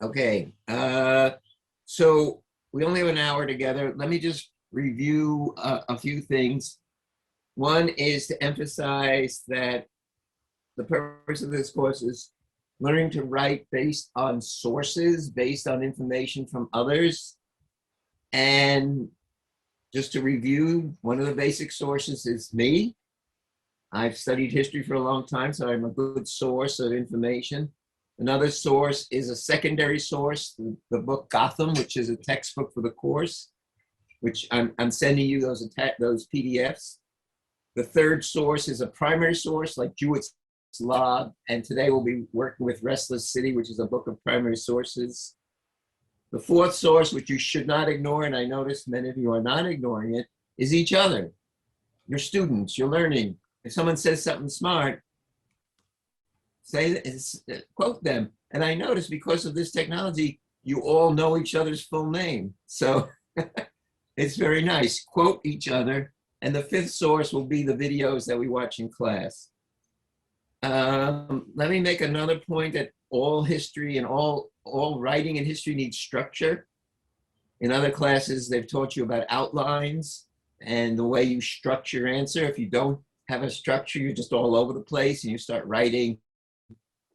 Okay, so we only have an hour together. Let me just review a few things. One is to emphasize that the purpose of this course is learning to write based on sources, based on information from others. And just to review, one of the basic sources is me. I've studied history for a long time, so I'm a good source of information. Another source is a secondary source, the book Gotham, which is a textbook for the course, which I'm sending you those PDFs. The third source is a primary source like Jewett's Law, and today we'll be working with Restless City, which is a book of primary sources. The fourth source, which you should not ignore, and I notice many of you are not ignoring it, is each other. Your students, you're learning. If someone says something smart, quote them. And I notice because of this technology, you all know each other's full name. So it's very nice. Quote each other. And the fifth source will be the videos that we watch in class. Let me make another point that all history and all writing in history needs structure. In other classes, they've taught you about outlines and the way you structure your answer. If you don't have a structure, you're just all over the place and you start writing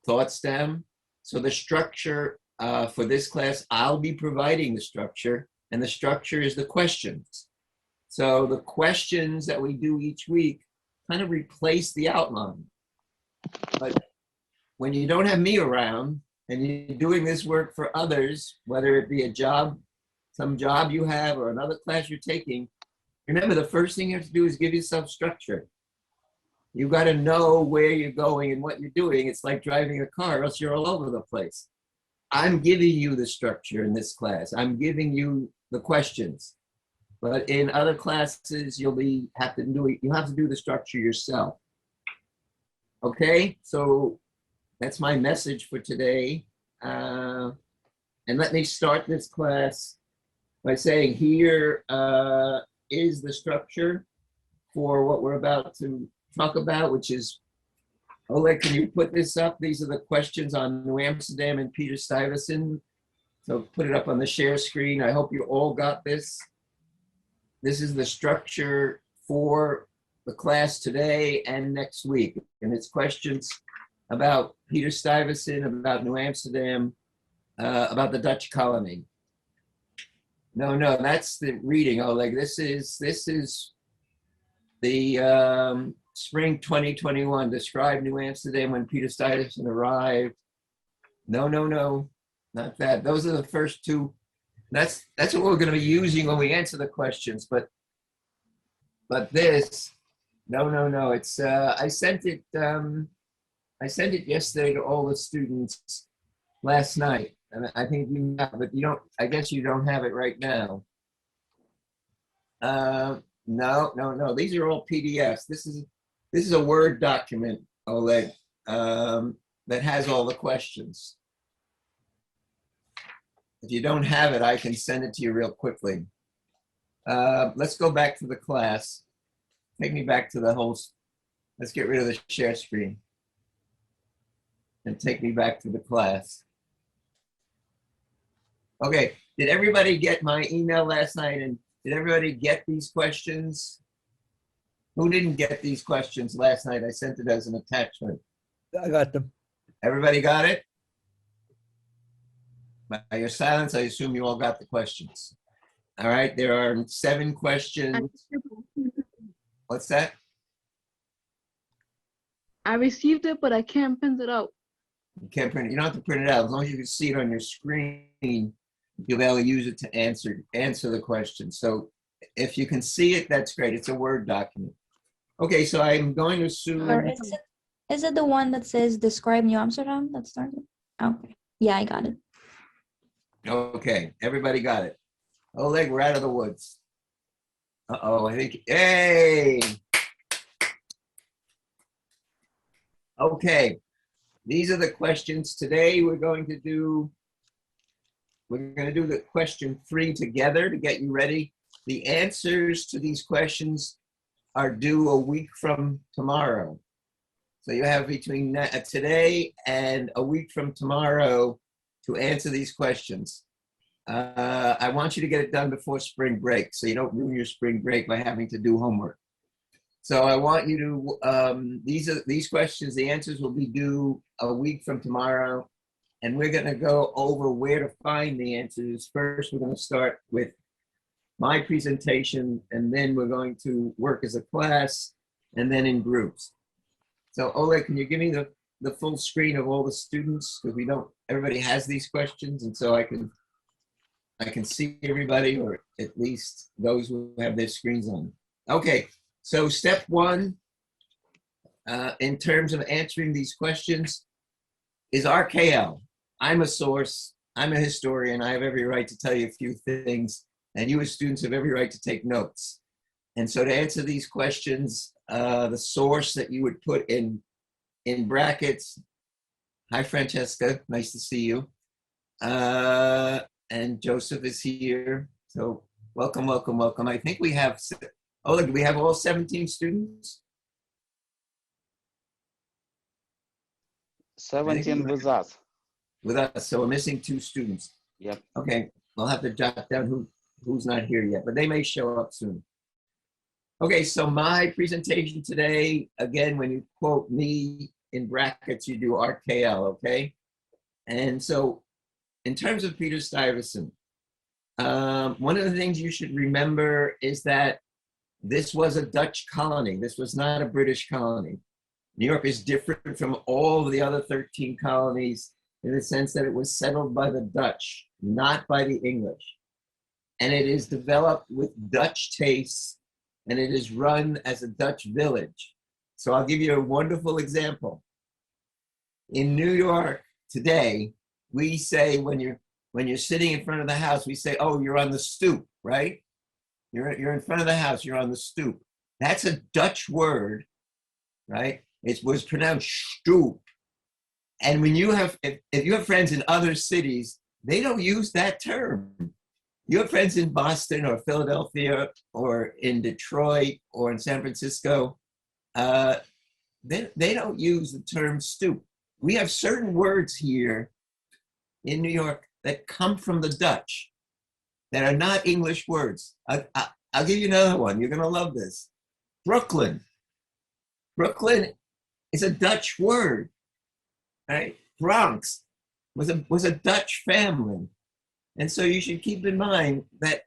thoughts down. So the structure for this class, I'll be providing the structure, and the structure is the questions. So the questions that we do each week kind of replace the outline. But when you don't have me around and you're doing this work for others, whether it be a job, some job you have or another class you're taking, remember the first thing you have to do is give yourself structure. You got to know where you're going and what you're doing. It's like driving a car, else you're all over the place. I'm giving you the structure in this class. I'm giving you the questions. But in other classes, you have to do the structure yourself. Okay, so that's my message for today. And let me start this class by saying here is the structure for what we're about to talk about, which is, Oleg, can you put this up? These are the questions on New Amsterdam and Peter Stuyvesant. So put it up on the share screen. I hope you all got this. This is the structure for the class today and next week. And it's questions about Peter Stuyvesant, about New Amsterdam, about the Dutch colony. No, that's the reading, Oleg. This is the spring 2021. Describe New Amsterdam when Peter Stuyvesant arrived. No, not that. Those are the first two. That's what we're going to be using when we answer the questions. But this, no. It's I sent it yesterday to all the students last night, and I think you have it. You don't. I guess you don't have it right now. No. These are all PDFs. This is a Word document, Oleg, that has all the questions. If you don't have it, I can send it to you real quickly. Let's go back to the class. Take me back to the whole, let's get rid of the share screen. And take me back to the class. Okay, did everybody get my email last night? And did everybody get these questions? Who didn't get these questions last night? I sent it as an attachment. I got them. Everybody got it? By your silence, I assume you all got the questions. All right, there are 7 questions. What's that? I received it, but I can't print it out. You can't print it. You don't have to print it out. As long as you can see it on your screen, you'll be able to use it to answer the question. So if you can see it, that's great. It's a Word document. Okay, so I'm going to assume. Or is it the one that says describe New Amsterdam that started? Okay. Yeah, I got it. Okay, everybody got it. Oleg, we're out of the woods. Uh-oh, I think, hey! Okay, these are the questions. Today we're going to do the question 3 together to get you ready. The answers to these questions are due a week from tomorrow. So you have between today and a week from tomorrow to answer these questions. I want you to get it done before spring break, so you don't ruin your spring break by having to do homework. So I want you to, these questions, the answers will be due a week from tomorrow. And we're going to go over where to find the answers. First, we're going to start with my presentation, and then we're going to work as a class, and then in groups. So Oleg, can you give me the full screen of all the students? Because everybody has these questions, and so I can see everybody, or at least those who have their screens on. Okay, so step one, in terms of answering these questions, is RKL. I'm a source, I'm a historian, I have every right to tell you a few things, and you as students have every right to take notes. And so to answer these questions, the source that you would put in brackets, hi Francesca, nice to see you. And Joseph is here, so welcome, welcome, welcome. I think we have, oh look, we have all 17 students? 17 with us. With us, so we're missing 2 students. Yep. Okay, we'll have to jot down who's not here yet, but they may show up soon. Okay, so my presentation today, again, when you quote me in brackets, you do RKL, okay? And so in terms of Peter Stuyvesant, one of the things you should remember is that this was a Dutch colony. This was not a British colony. New York is different from all of the other 13 colonies in the sense that it was settled by the Dutch, not by the English. And it is developed with Dutch tastes, and it is run as a Dutch village. So I'll give you a wonderful example. In New York today, we say when you're sitting in front of the house, we say, oh, you're on the stoop, right? You're in front of the house, you're on the stoop. That's a Dutch word, right? It was pronounced stoop. And when you have, if you have friends in other cities, they don't use that term. You have friends in Boston or Philadelphia or in Detroit or in San Francisco, they don't use the term stoop. We have certain words here in New York that come from the Dutch that are not English words. I'll give you another one. You're gonna love this. Brooklyn. Brooklyn is a Dutch word, right? Bronx was a Dutch family. And so you should keep in mind that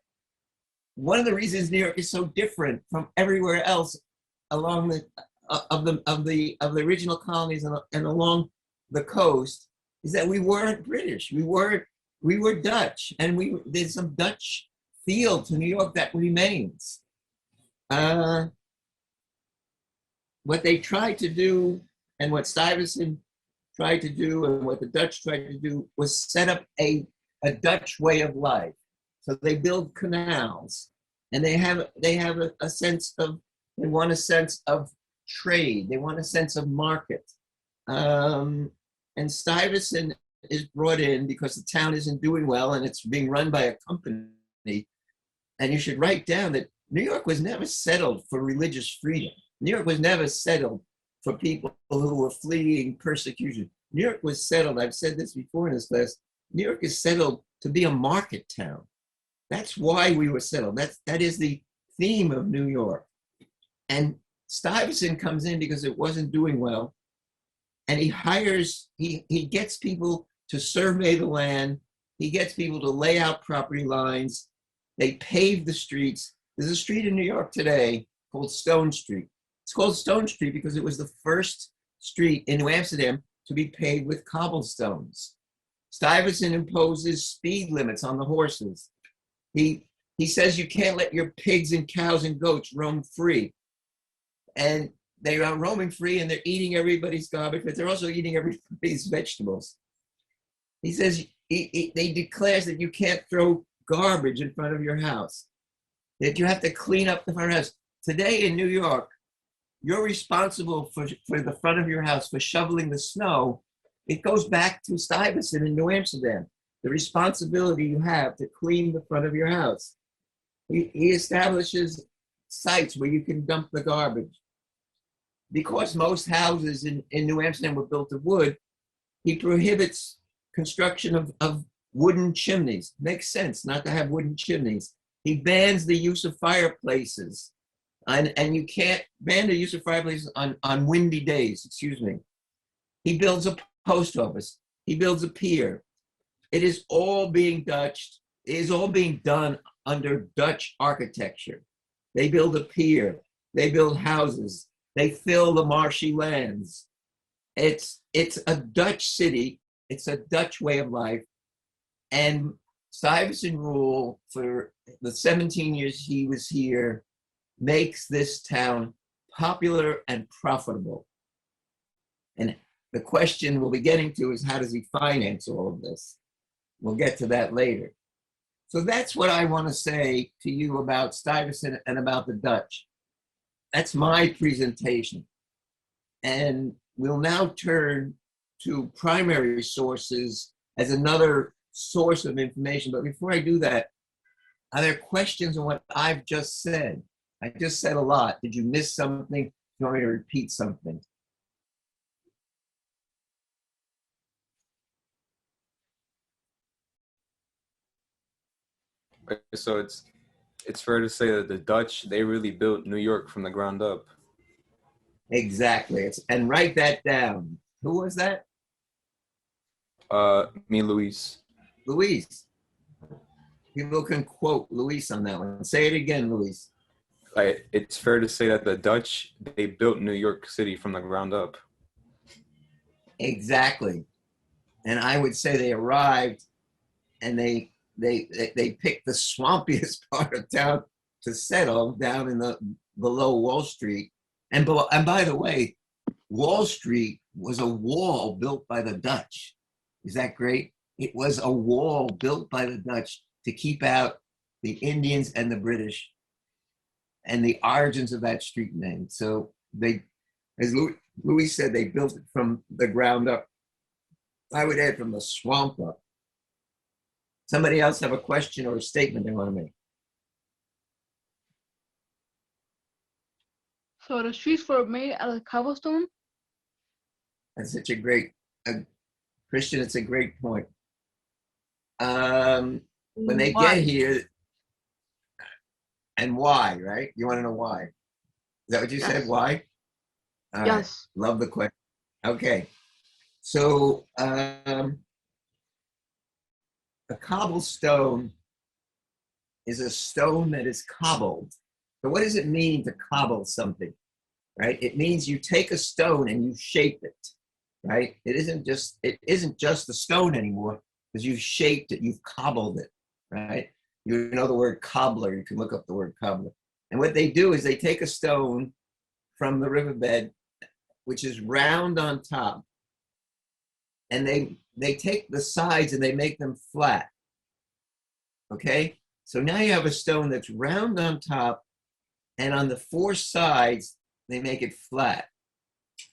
one of the reasons New York is so different from everywhere else along the original colonies and along the coast is that we weren't British. We were Dutch, and there's some Dutch feel to New York that remains. What they tried to do, and what Stuyvesant tried to do, and what the Dutch tried to do, was set up a Dutch way of life. So they build canals, and they have a sense of, they want a sense of trade, they want a sense of market. And Stuyvesant is brought in because the town isn't doing well and it's being run by a company. And you should write down that New York was never settled for religious freedom. New York was never settled for people who were fleeing persecution. New York was settled, I've said this before in this class, New York is settled to be a market town. That's why we were settled. That is the theme of New York. And Stuyvesant comes in because it wasn't doing well. And he gets people to survey the land. He gets people to lay out property lines. They pave the streets. There's a street in New York today called Stone Street. It's called Stone Street because it was the first street in New Amsterdam to be paved with cobblestones. Stuyvesant imposes speed limits on the horses. He says you can't let your pigs and cows and goats roam free. And they are roaming free and they're eating everybody's garbage, but they're also eating everybody's vegetables. He says, they declares that you can't throw garbage in front of your house, that you have to clean up the front of your house. Today in New York, you're responsible for the front of your house, for shoveling the snow. It goes back to Stuyvesant in New Amsterdam, the responsibility you have to clean the front of your house. He establishes sites where you can dump the garbage. Because most houses in New Amsterdam were built of wood, he prohibits construction of wooden chimneys. Makes sense not to have wooden chimneys. He bans the use of fireplaces. And you can't ban the use of fireplaces on windy days, excuse me. He builds a post office. He builds a pier. It is all being Dutched. It is all being done under Dutch architecture. They build a pier. They build houses. They fill the marshy lands. It's a Dutch city. It's a Dutch way of life. And Stuyvesant rule for the 17 years he was here makes this town popular and profitable. And the question we'll be getting to is, how does he finance all of this? We'll get to that later. So that's what I want to say to you about Stuyvesant and about the Dutch. That's my presentation. And we'll now turn to primary sources as another source of information. But before I do that, are there questions on what I've just said? I just said a lot. Did you miss something? Do you want me to repeat something? So it's fair to say that the Dutch, they really built New York from the ground up. Exactly. And write that down. Who was that? Me, Luis. Luis. People can quote Luis on that one. Say it again, Luis. It's fair to say that the Dutch, they built New York City from the ground up. Exactly. And I would say they arrived and they picked the swampiest part of town to settle down in the below Wall Street. And by the way, Wall Street was a wall built by the Dutch. Is that great? It was a wall built by the Dutch to keep out the Indians and the British, and the origins of that street name. So they, as Louis said, they built it from the ground up. I would add from the swamp up. Somebody else have a question or a statement they want to make? So the streets were made out of cobblestone? That's such a great, Christian, it's a great point. When they get here, and why, right? You want to know why? Is that what you said? Why? All Yes. Right. Love the question. Okay. So a cobblestone is a stone that is cobbled. So what does it mean to cobble something, right? It means you take a stone and you shape it, right? It isn't just a stone anymore because you've shaped it, you've cobbled it, right? You know the word cobbler, you can look up the word cobbler. And what they do is they take a stone from the riverbed, which is round on top, and they take the sides and they make them flat, okay? So now you have a stone that's round on top, and on the four sides, they make it flat.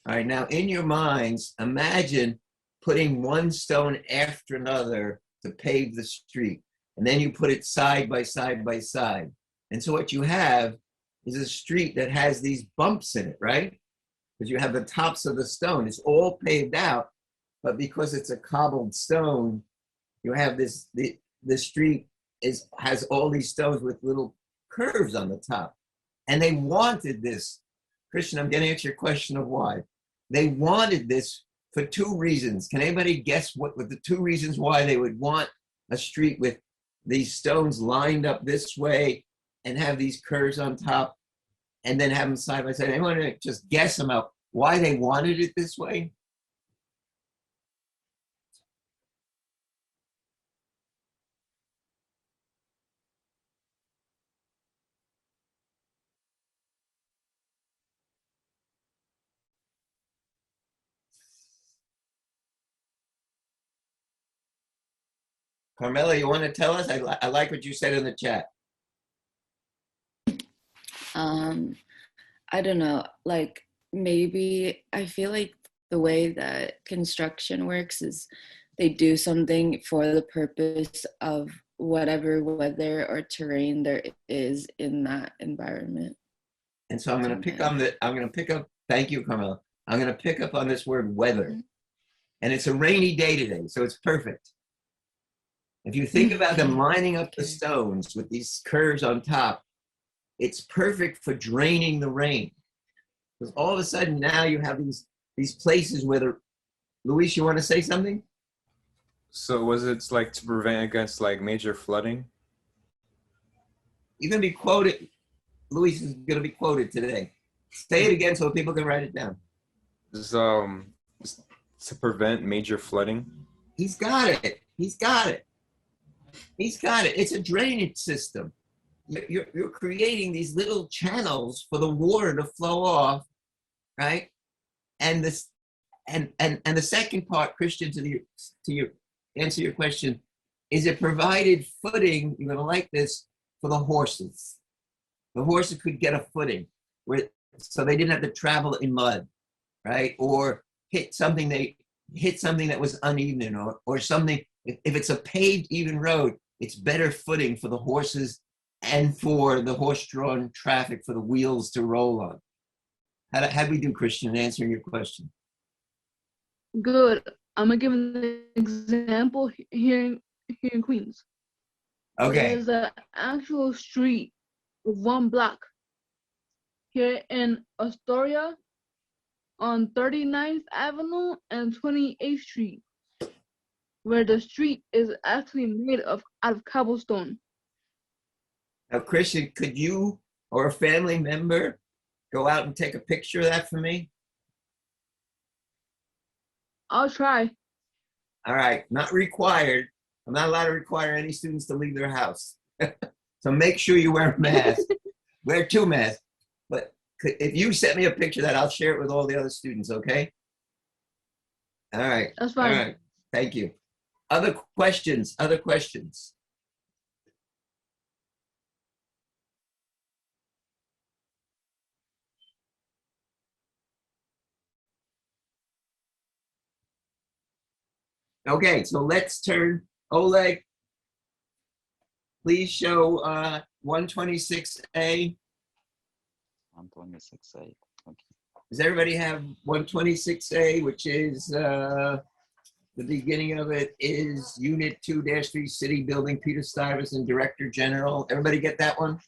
All right, now in your minds, imagine putting one stone after another to pave the street. And then you put it side by side by side. And so what you have is a street that has these bumps in it, right? Because you have the tops of the stone. It's all paved out, but because it's a cobbled stone, you have this, the street has all these stones with little curves on the top. And they wanted this. Christian, I'm getting at your question of why. They wanted this for two reasons. Can anybody guess what the two reasons why they would want a street with these stones lined up this way and have these curves on top and then have them side by side? Anyone just guess about why they wanted it this way? Carmela, you want to tell us? I like what you said in the chat. I don't know, like maybe I feel like the way that construction works is they do something for the purpose of whatever weather or terrain there is in that environment. And so I'm going to pick up, thank you, Carmela. I'm going to pick up on this word weather. And it's a rainy day today, so it's perfect. If you think about them lining up the stones with these curves on top, it's perfect for draining the rain. Because all of a sudden now you have these places where the, Luis, you want to say something? So was it like to prevent against like major flooding? You're going to be quoted. Luis is going to be quoted today. Say it again so people can write it down. Is to prevent major flooding? He's got it. He's got it. He's got it. It's a drainage system. You're creating these little channels for the water to flow off, right? And this, and the second part, Christian, to your answer your question, is it provided footing? You're gonna like this for the horses. The horses could get a footing so they didn't have to travel in mud, right? Or hit something that was uneven, or something. If it's a paved, even road, it's better footing for the horses and for the horse-drawn traffic for the wheels to roll on. How'd we do, Christian, in answering your question? Good. I'm gonna give an example here in Queens. Okay. There's an actual street with one block here in Astoria on 39th Avenue and 28th Street, where the street is actually made out of cobblestone. Now, Christian, could you or a family member go out and take a picture of that for me? I'll try. All right, not required. I'm not allowed to require any students to leave their house. So make sure you wear a mask. Wear 2 masks. But if you send me a picture of that, I'll share it with all the other students, okay? All right. That's fine. All right, thank you. Other questions? Other questions? Okay, so let's turn, Oleg, please show 126A. 126A. Okay. Does everybody have 126A, which is the beginning of it is Unit 2-3 City Building, Peter Stuyvesant, Director General. Everybody get that one?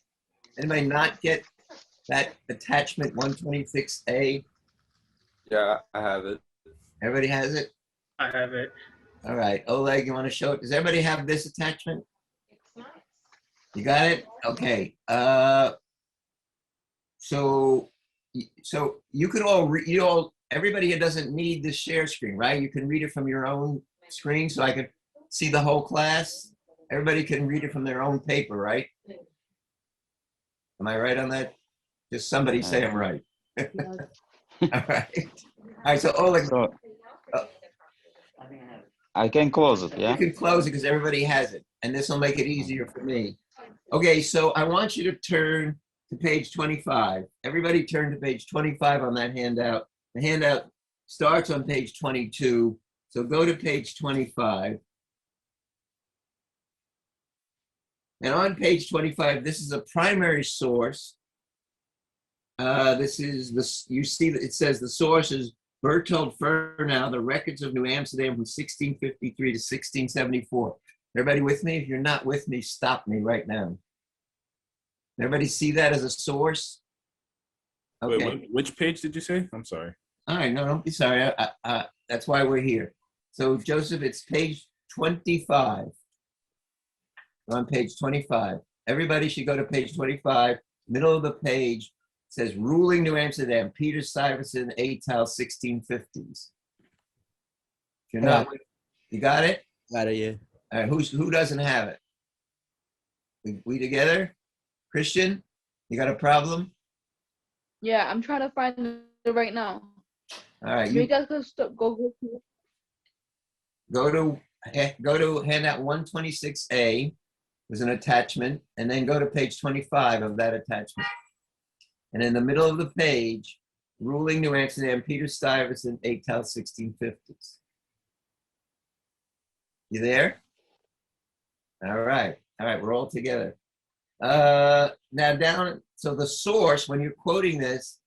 Anybody not get that attachment 126A? Yeah, I have it. Everybody has it? I have it. All right, Oleg, you want to show it? Does everybody have this attachment? You got it? Okay. So you could all read, everybody here doesn't need the share screen, right? You can read it from your own screen, so I can see the whole class. Everybody can read it from their own paper, right? Am I right on that? Just somebody say I'm right. All right. All right, so Oleg, So I can close it, you yeah? can close it because everybody has it, and this will make it easier for me. Okay, so I want you to turn to page 25. Everybody turn to page 25 on that handout. The handout starts on page 22, so go to page 25. And on page 25, this is a primary source. This is this. You see that it says the source is Bertold Furnau, the records of New Amsterdam from 1653 to 1674. Everybody with me? If you're not with me, stop me right now. Everybody see that as a source? Okay. Wait, which page did you say? I'm sorry. All right, no, don't be sorry. That's why we're here. So Joseph, it's page 25. We're on page 25. Everybody should go to page 25. Middle of the page says ruling New Amsterdam, Peter Stuyvesant, Atal, 1650s. If you're not, you got it? Got it, yeah. All right, who doesn't have it? We together? Christian, you got a problem? Yeah, I'm trying to find it right now. All right, You you guys can go. go to handout 126A. There's an attachment, and then go to page 25 of that attachment. And in the middle of the page, ruling New Amsterdam, Peter Stuyvesant, Atal, 1650s. You there? All right, we're all together. Now down, so the source, when you're quoting this,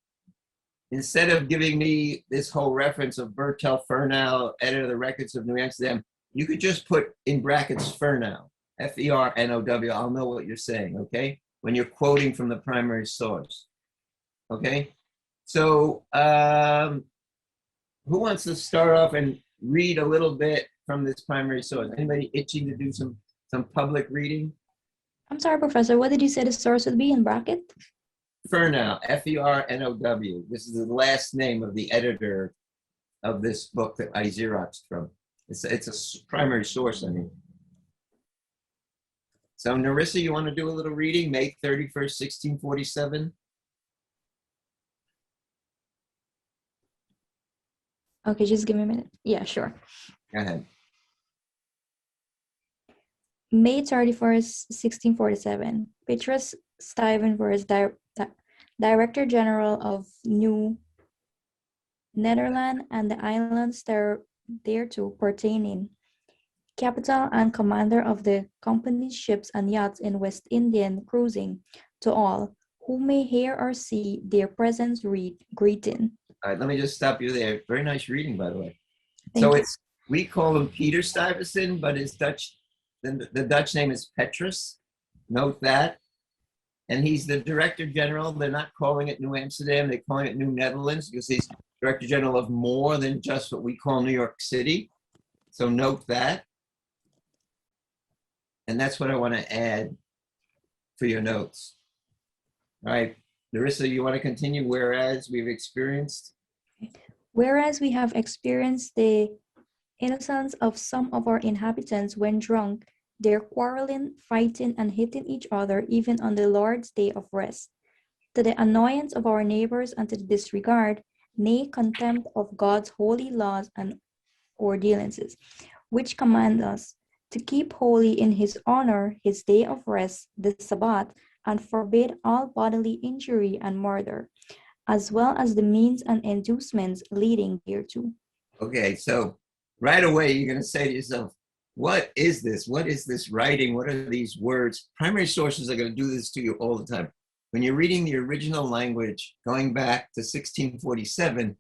instead of giving me this whole reference of Bertel Fernau, editor of the records of New Amsterdam, you could just put in brackets Fernau, F-E-R-N-O-W. I'll know what you're saying, okay? When you're quoting from the primary source, okay? So who wants to start off and read a little bit from this primary source? Anybody itching to do some public reading? I'm sorry, Professor. What did you say the source would be in bracket? Fernau, F-E-R-N-O-W. This is the last name of the editor of this book that I Xeroxed from. It's a primary source, I mean. So Narissa, you want to do a little reading? May 31st, 1647? Okay, just give me a minute. Yeah, sure. Go ahead. May 31st, 1647. Petrus Stuyvesant was Director General of New Netherland and the islands thereto pertaining, capital and commander of the company's ships and yachts in West Indian cruising, to all who may hear or see their presence read greeting. All right, let me just stop you there. Very nice reading, by the way. Thank So you. we call him Peter Stuyvesant, but his Dutch, the Dutch name is Petrus. Note that. And he's the Director General. They're not calling it New Amsterdam. They're calling it New Netherlands because he's Director General of more than just what we call New York City. So note that. And that's what I want to add for your notes. All right, Larissa, you want to continue? Whereas we've experienced. Whereas we have experienced the innocence of some of our inhabitants when drunk, their quarreling, fighting, and hitting each other even on the Lord's day of rest, to the annoyance of our neighbors and to the disregard, nay, contempt of God's holy laws and ordinances, which command us to keep holy in his honor his day of rest, the Sabbath, and forbid all bodily injury and murder, as well as the means and inducements leading thereto. Okay, so right away you're going to say to yourself, what is this? What is this writing? What are these words? Primary sources are going to do this to you all the time. When you're reading the original language, going back to 1647,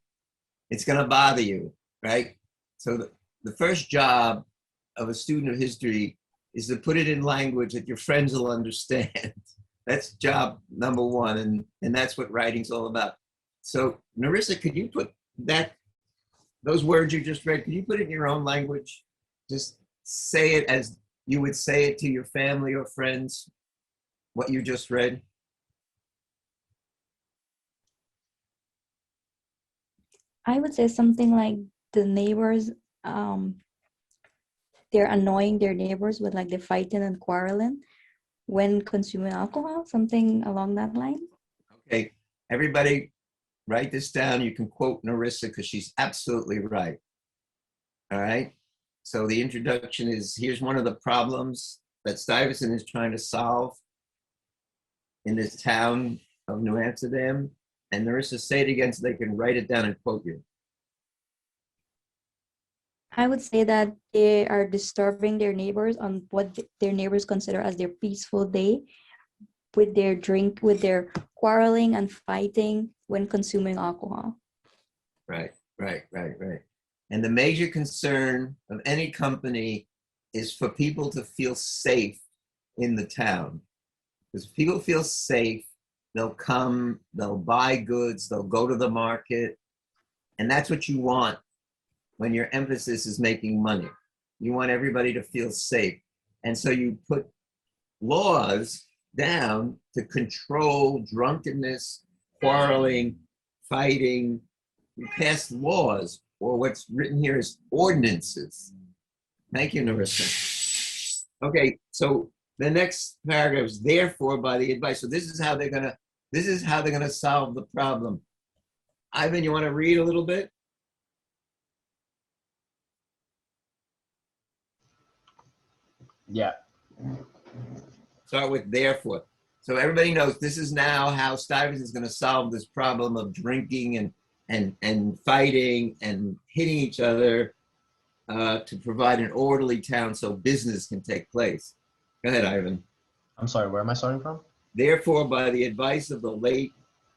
it's going to bother you, right? So the first job of a student of history is to put it in language that your friends will understand. That's job number one, and that's what writing's all about. So Narissa, could you put those words you just read, could you put it in your own language? Just say it as you would say it to your family or friends, what you just read. I would say something like the neighbors, they're annoying their neighbors with like the fighting and quarreling when consuming alcohol, something along that line. Okay, everybody write this down. You can quote Narissa because she's absolutely right. All right, so the introduction is, here's one of the problems that Stuyvesant is trying to solve in this town of New Amsterdam. And Narissa, say it again so they can write it down and quote you. I would say that they are disturbing their neighbors on what their neighbors consider as their peaceful day with their quarreling and fighting when consuming alcohol. Right. And the major concern of any company is for people to feel safe in the town. Because if people feel safe, they'll come, they'll buy goods, they'll go to the market. And that's what you want when your emphasis is making money. You want everybody to feel safe. And so you put laws down to control drunkenness, quarreling, fighting. You pass laws, or what's written here is ordinances. Thank you, Narissa. Okay, so the next paragraph is therefore by the advice. So this is how they're gonna solve the problem. Ivan, you want to read a little bit? Yeah. Start with therefore. So everybody knows this is now how Stuyvesant is going to solve this problem of drinking and fighting and hitting each other to provide an orderly town so business can take place. Go ahead, Ivan. I'm sorry, where am I starting from? Therefore, by the advice of the late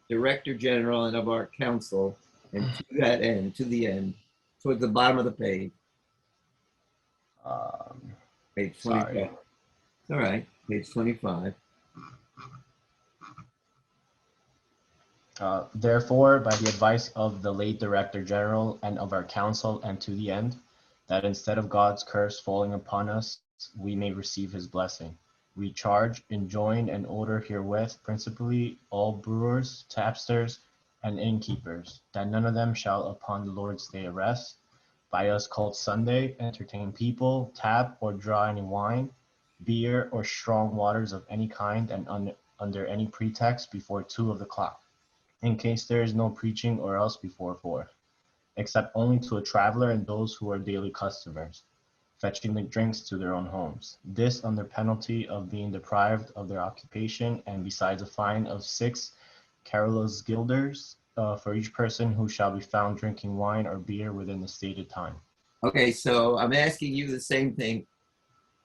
Director General and of our council, and to that end, to the end, towards the bottom of the page, page 25. Sorry. All right, page 25. Therefore, by the advice of the late Director General and of our council, and to the end, that instead of God's curse falling upon us, we may receive his blessing. We charge, enjoin, and order herewith principally all brewers, tapsters, and innkeepers, that none of them shall upon the Lord's day arrest, by us called Sunday, entertain people, tap or draw any wine, beer, or strong waters of any kind, and under any pretext before 2 of the clock, in case there is no preaching or else before 4, except only to a traveler and those who are daily customers, fetching the drinks to their own homes. This under penalty of being deprived of their occupation, and besides a fine of 6 Carolus guilders for each person who shall be found drinking wine or beer within the stated time. Okay, so I'm asking you the same thing.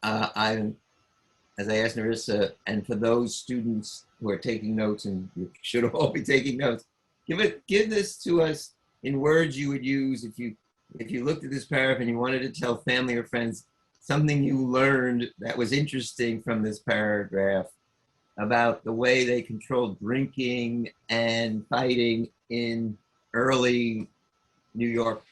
As I asked Narissa, and for those students who are taking notes, and you should all be taking notes, give this to us in words you would use if you looked at this paragraph and you wanted to tell family or friends something you learned that was interesting from this paragraph about the way they controlled drinking and fighting in early New York,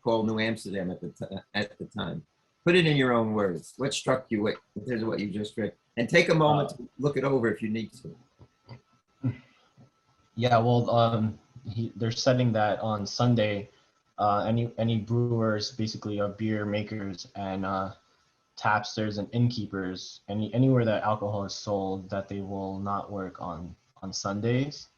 called New Amsterdam at the time. Put it in your own words. What struck you in terms of what you just read? And take a moment to look it over if you need to. Yeah, well, they're setting that on Sunday, any brewers, basically beer makers and tapsters and innkeepers, anywhere that alcohol is sold, that they will not work on Sundays.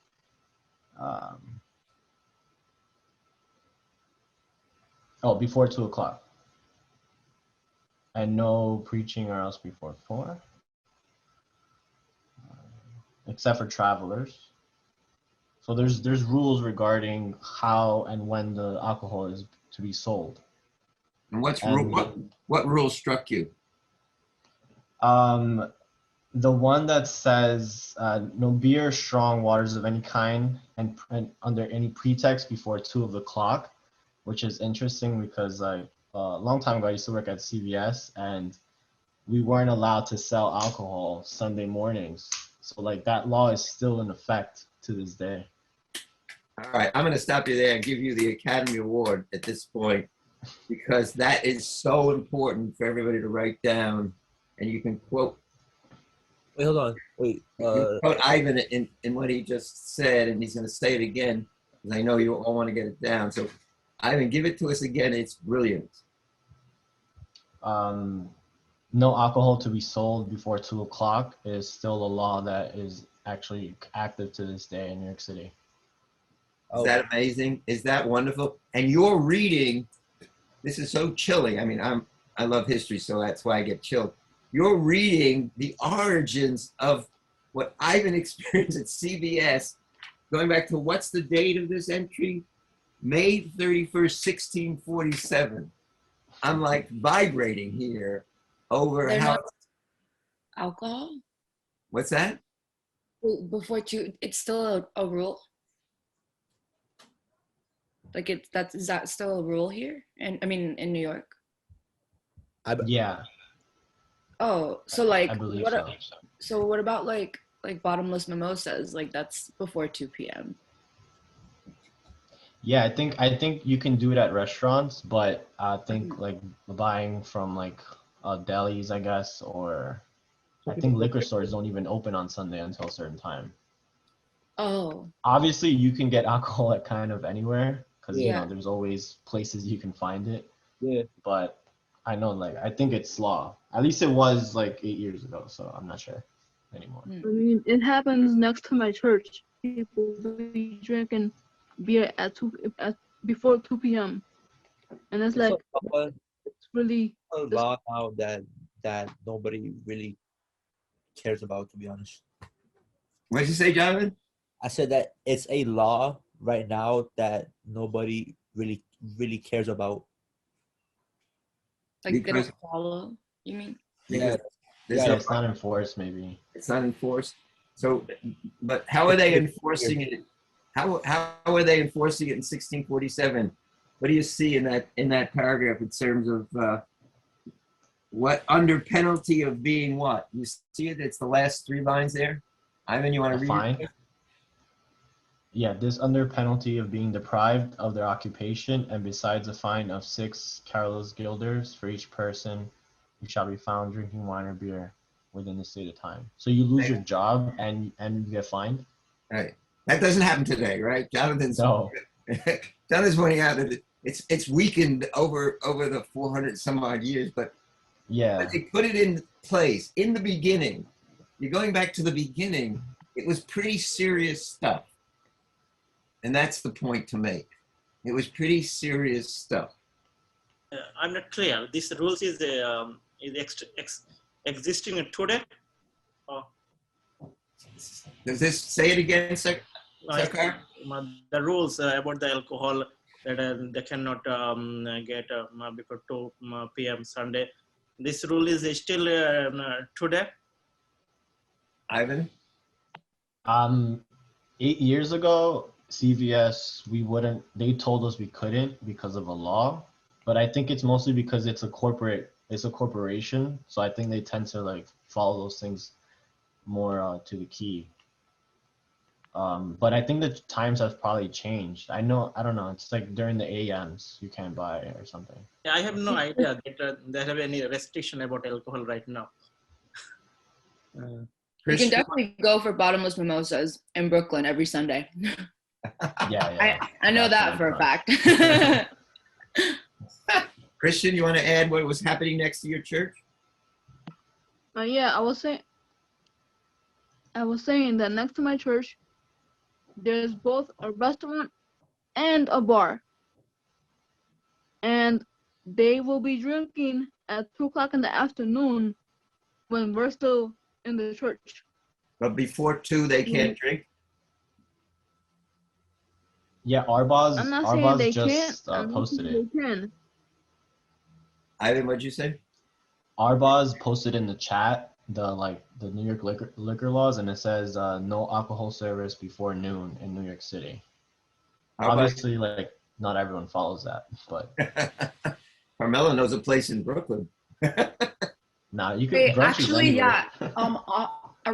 Before 2 o'clock. And no preaching or else before 4, except for travelers. So there's rules regarding how and when the alcohol is to be sold. And what rule struck you? The one that says no beer, strong waters of any kind, and under any pretext before 2 of the clock, which is interesting because a long time ago I used to work at CVS, and we weren't allowed to sell alcohol Sunday mornings. So like that law is still in effect to this day. All right, I'm going to stop you there and give you the Academy Award at this point, because that is so important for everybody to write down. And you can quote. Wait, hold on. Wait. Quote Ivan in what he just said, and he's going to say it again, because I know you all want to get it down. So, Ivan, give it to us again. It's brilliant. No alcohol to be sold before 2 o'clock is still a law that is actually active to this day in New York City. Is that amazing? Is that wonderful? And you're reading, this is so chilling. I mean, I love history, so that's why I get chilled. You're reading the origins of what Ivan experienced at CBS, going back to, what's the date of this entry? May 31st, 1647. I'm like vibrating here over They're how. not alcohol? What's that? Before 2, it's still a rule? Like is that still a rule here? And I mean in New York? Yeah. Oh, so like I believe what? so. So what about like bottomless mimosas? Like that's before 2 p.m. Yeah, I think you can do it at restaurants, but I think like buying from like delis, I guess, or I think liquor stores don't even open on Sunday until a certain time. Oh. Obviously, you can get alcohol at kind of anywhere because you Yeah. know there's always places you can find it. Yeah. But I know, like, I think it's law. At least it was like 8 years ago, so I'm not sure anymore. I mean, it happens next to my church. People be drinking beer before 2 p.m. And it's like, it's really a law now that nobody really cares about, to be honest. What did you say, Jonathan? I said that it's a law right now that nobody really cares about. Like they Because- don't follow, you mean? Because there's Yeah, no- it's not enforced, maybe. it's not enforced. So, but how are they enforcing it how are they enforcing it in 1647? What do you see in that paragraph in terms of what under penalty of being what? You see it? It's the last 3 lines there. Ivan, you want to A read fine. it? Yeah, this under penalty of being deprived of their occupation, and besides a fine of 6 Carlos guilders for each person who shall be found drinking wine or beer within the stated time. So you lose your job and you get fined? Right. That doesn't happen today, right? Jonathan's No. Jonathan's pointing out that it's weakened over the 400 some odd years, but Yeah. they put it in place in the beginning. You're going back to the beginning. It was pretty serious stuff. And that's the point to make. It was pretty serious stuff. I'm not clear. This rules is existing today. Does this say it again, Sarkar? The rules about the alcohol that they cannot get before 2 p.m. Sunday. This rule is still today. Ivan? 8 years ago, CVS, they told us we couldn't because of a law, but I think it's mostly because it's a corporation. So I think they tend to like follow those things more to the key. But I think the times have probably changed. I don't know. It's like during the AMs you can't buy or something. Yeah, I have no idea that they have any restriction about alcohol right now. You can definitely go for bottomless mimosas in Brooklyn every Sunday. Yeah. I know that for a fact. Christian, you want to add what was happening next to your church? Yeah, I was saying that next to my church, there's both a restaurant and a bar. And they will be drinking at 2 o'clock in the afternoon when we're still in the church. But before 2, they can't drink? Yeah, I'm not saying they just can't. I'm not posted saying it. they can. Ivan, what'd you say? Arbaz posted in the chat the New York liquor laws, and it says no alcohol service before noon in New York City. Obviously, like not everyone follows that, but Carmela knows a place in Brooklyn. nah, you can Actually, yeah.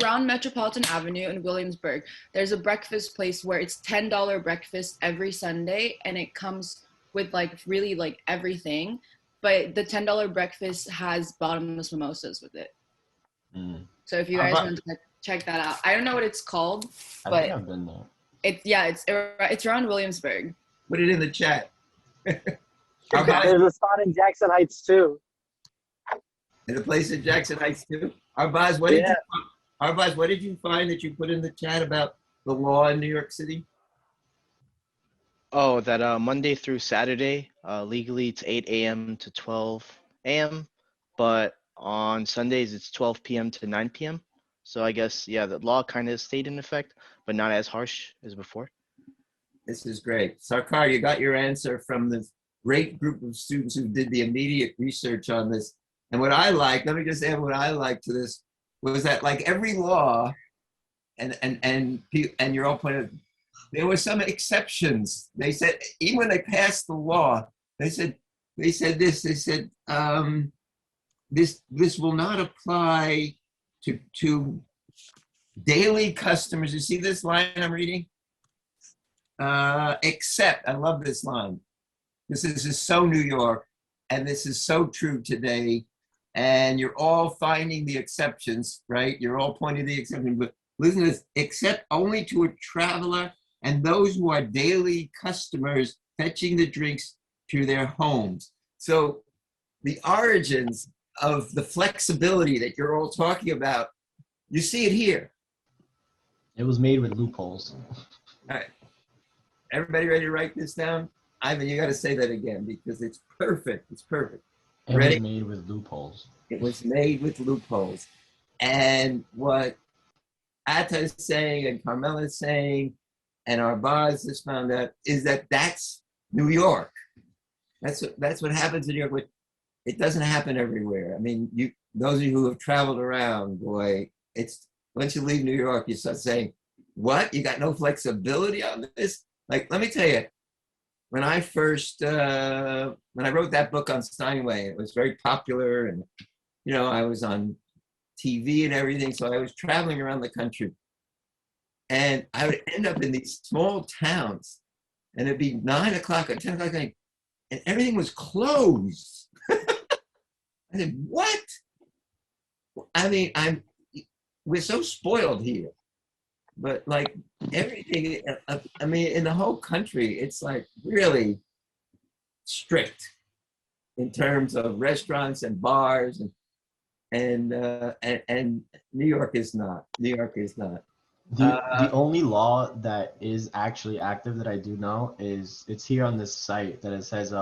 Around Metropolitan Avenue in Williamsburg, there's a breakfast place where it's $10 breakfast every Sunday, and it comes with like really like everything. But the $10 breakfast has bottomless mimosas with it. So if you guys want to check that out, I don't know what it's called, but I think I've been there. It's around Williamsburg. Put it in the chat. There's a spot in Jackson Heights too. There's a place in Jackson Heights too. Arbaz, what did you find that you put in the chat about the law in New York City? Oh, that Monday through Saturday, legally it's 8 a.m. to 12 a.m., but on Sundays it's 12 p.m. to 9 p.m. So I guess, yeah, the law kind of stayed in effect, but not as harsh as before. This is great. Sarkar, you got your answer from this great group of students who did the immediate research on this. And what I like, let me just add what I like to this, was that like every law, and you're all pointing out, there were some exceptions. They said, even when they passed the law, they said this will not apply to daily customers. You see this line I'm reading? Except, I love this line. This is so New York, and this is so true today. And you're all finding the exceptions, right? You're all pointing to the exception, but listen to this, except only to a traveler and those who are daily customers fetching the drinks to their homes. So the origins of the flexibility that you're all talking about, you see it here. It was made with loopholes. All right. Everybody ready to write this down? Ivan, you got to say that again because it's perfect. It's perfect. It Ready? was made with loopholes. It was made with loopholes. And what Atta is saying and Carmela is saying and Arbaz has found out is that that's New York. That's what happens in New York. But it doesn't happen everywhere. I mean, those of you who have traveled around, boy, it's once you leave New York, you start saying, what? You got no flexibility on this? Like, let me tell you, when I first, when I wrote that book on Steinway, it was very popular, and, you know, I was on TV and everything. So I was traveling around the country, and I would end up in these small towns, and it'd be 9 o'clock or 10 o'clock at night, and everything was closed. I said, what? I mean, we're so spoiled here, but like everything, I mean, in the whole country, it's like really strict in terms of restaurants and bars, and New York is not. New York is not. The only law that is actually active that I do know is it's here on this site that it says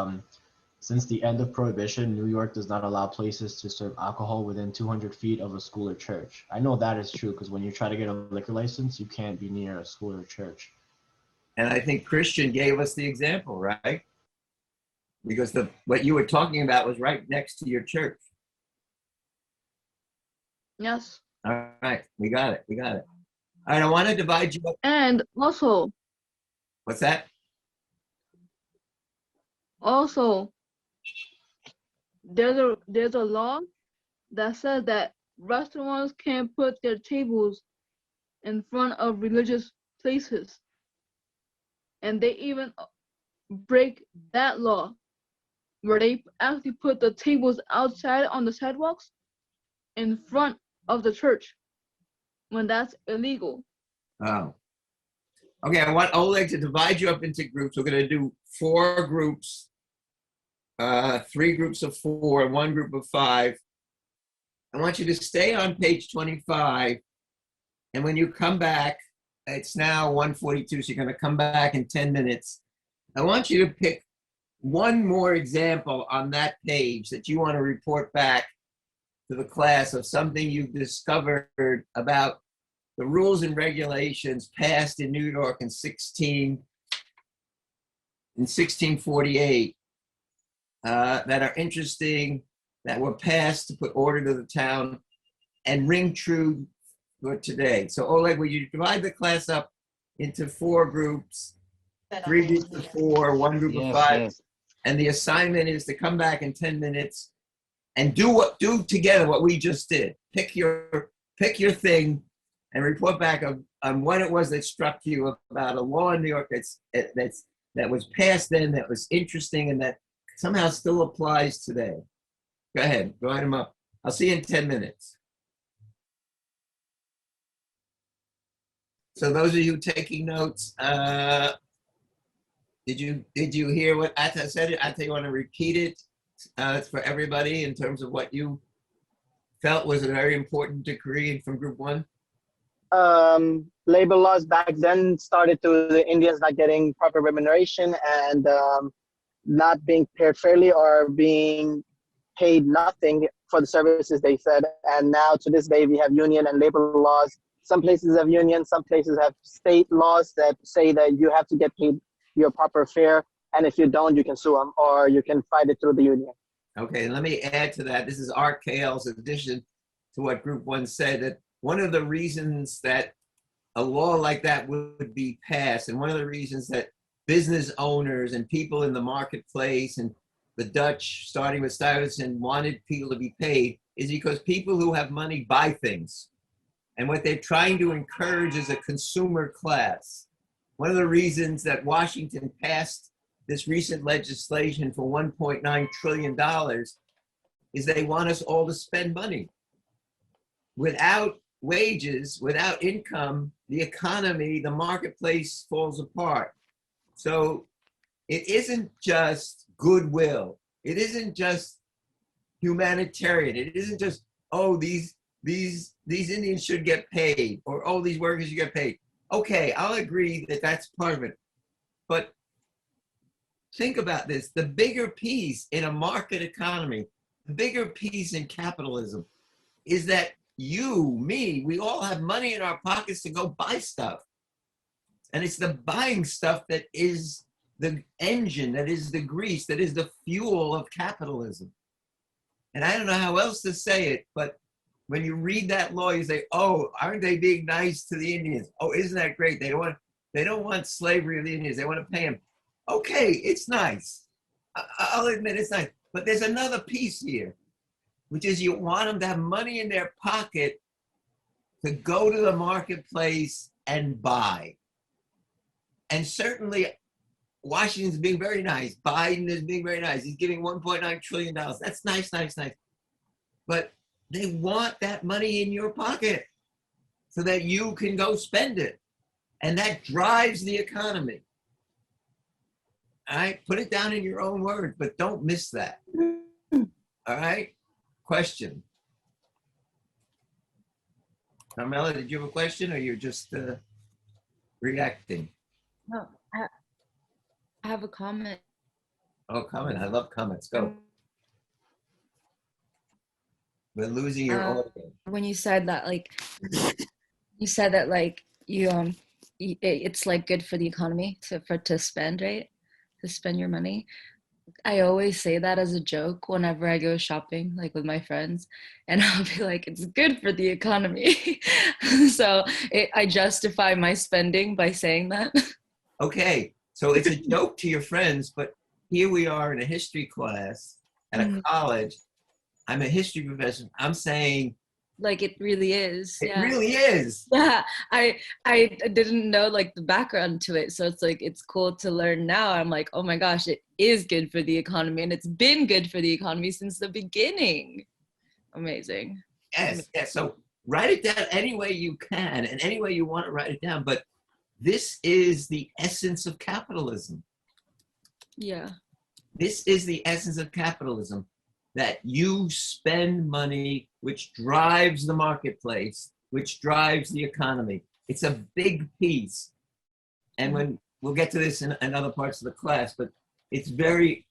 since the end of Prohibition, New York does not allow places to serve alcohol within 200 feet of a school or church. I know that is true because when you try to get a liquor license, you can't be near a school or church. And I think Christian gave us the example, right? Because what you were talking about was right next to your church. Yes. All right, we got it. All right, I want to divide you up. And also, What's that? there's a law that says that restaurants can't put their tables in front of religious places. And they even break that law where they actually put the tables outside on the sidewalks in front of the church when that's illegal. Oh. Okay, I want Oleg to divide you up into groups. We're going to do 4 groups, 3 groups of 4, and 1 group of 5. I want you to stay on page 25, and when you come back, it's now 1:42, so you're going to come back in 10 minutes. I want you to pick one more example on that page that you want to report back to the class of something you've discovered about the rules and regulations passed in New York in 1648 that are interesting, that were passed to put order to the town and ring true for today. So Oleg, will you divide the class up into 4 groups, 3 groups of 4, 1 group of 5, yes. and the assignment is to come back in 10 minutes and do together what we just did. Pick your thing and report back on what it was that struck you about a law in New York that was passed then, that was interesting, and that somehow still applies today. Go ahead, write them up. I'll see you in 10 minutes. So those of you taking notes, did you hear what Atta said? Atta, you want to repeat it for everybody in terms of what you felt was a very important decree from group 1? Labor laws back then started to the Indians not getting proper remuneration and not being paid fairly or being paid nothing for the services they said. And now to this day, we have union and labor laws. Some places have union, some places have state laws that say that you have to get paid your proper fare. And if you don't, you can sue them or you can fight it through the union. Okay, let me add to that. This is Art Kale's addition to what group 1 said, that one of the reasons that a law like that would be passed, and one of the reasons that business owners and people in the marketplace and the Dutch, starting with Stuyvesant, wanted people to be paid, is because people who have money buy things. And what they're trying to encourage is a consumer class. One of the reasons that Washington passed this recent legislation for $1.9 trillion is they want us all to spend money. Without wages, without income, the economy, the marketplace falls apart. So it isn't just goodwill. It isn't just humanitarian. It isn't just, oh, these Indians should get paid, or oh, these workers should get paid. Okay, I'll agree that that's part of it. But think about this. The bigger piece in a market economy, the bigger piece in capitalism is that you, me, we all have money in our pockets to go buy stuff. And it's the buying stuff that is the engine, that is the grease, that is the fuel of capitalism. And I don't know how else to say it, but when you read that law, you say, "Oh, aren't they being nice to the Indians? Oh, isn't that great? They don't want slavery of the Indians. They want to pay them." Okay, it's nice. I'll admit it's nice. But there's another piece here, which is you want them to have money in their pocket to go to the marketplace and buy. And certainly Washington's being very nice. Biden is being very nice. He's giving $1.9 trillion. That's nice, nice, nice. But they want that money in your pocket so that you can go spend it. And that drives the economy. All right, put it down in your own words, but don't miss that. All right, question. Carmela, did you have a question or you're just reacting? No, I have a comment. Oh, comment. I love comments. Go. We're losing your audio. When you said that, like, it's like good for the economy to spend, right? To spend your money. I always say that as a joke whenever I go shopping, like with my friends, and I'll be like, it's good for the economy. So I justify my spending by saying that. Okay, so it's a joke to your friends, but here we are in a history class at a college. I'm a history professor. I'm saying, like, it really is. It really is. Yeah, I didn't know like the background to it, so it's like it's cool to learn now. I'm like, oh my gosh, it is good for the economy, and it's been good for the economy since the beginning. Amazing. Yes, yes. So write it down any way you can and any way you want to write it down. But this is the essence of capitalism. Yeah. This is the essence of capitalism, that you spend money, which drives the marketplace, which drives the economy. It's a big piece. And when we'll get to this in other parts of the class, but it's really,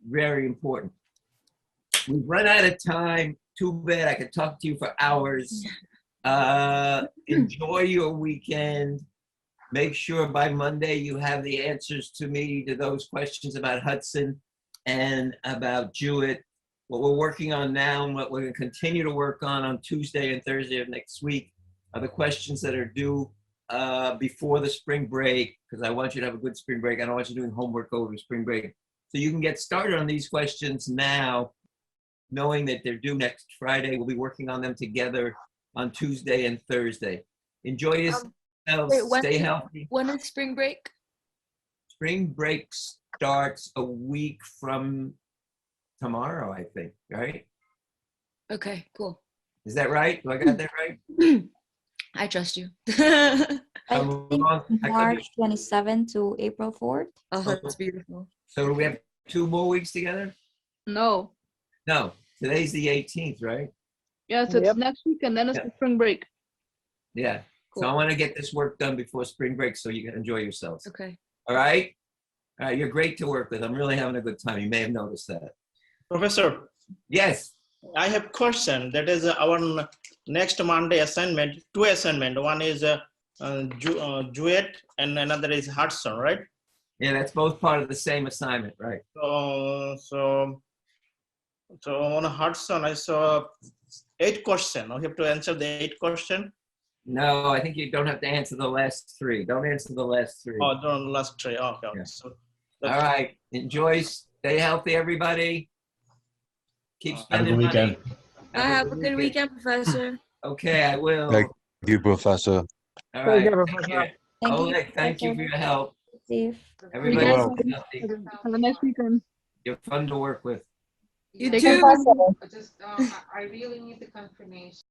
very important. We've run out of time. Too bad. I could talk to you for hours. Enjoy your weekend. Make sure by Monday you have the answers to me to those questions about Hudson and about Jewett. What we're working on now and what we're going to continue to work on Tuesday and Thursday of next week are the questions that are due before the spring break, because I want you to have a good spring break. I don't want you doing homework over spring break. So you can get started on these questions now, knowing that they're due next Friday. We'll be working on them together on Tuesday and Thursday. Enjoy yourselves. Stay healthy. When is spring break? Spring break starts a week from tomorrow, I think, right? Okay, cool. Is that right? Do I got that right? I trust you. I think March 27th to April 4th. Oh, that's beautiful. So do we have 2 more weeks together? No. No, today's the 18th, right? Yeah, so it's next week and then it's the spring break. Yeah. Cool. So I want to get this work done before spring break so you can enjoy yourselves. Okay. All right? All right, you're great to work with. I'm really having a good time. You may have noticed that. Professor. Yes. I have question. That is our next Monday assignment, 2 assignment. One is Jewett and another is Hudson, right? Yeah, that's both part of the same assignment, right? So on Hudson, I saw 8 questions. I have to answer the 8 question. No, I think you don't have to answer the last 3. Don't answer the last 3. Oh, the last 3. Okay. Yeah. So all right. Enjoy. Stay healthy, everybody. Keep spending have a good money. weekend. Have a good weekend, Professor. Okay, I will. Thank you, Professor. All right. Professor. Thank you. Oleg, thank you for your help. Safe. Everybody, Yes. stay healthy. Have a nice weekend. You're fun to work with. You Take too. care. I really need the confirmation.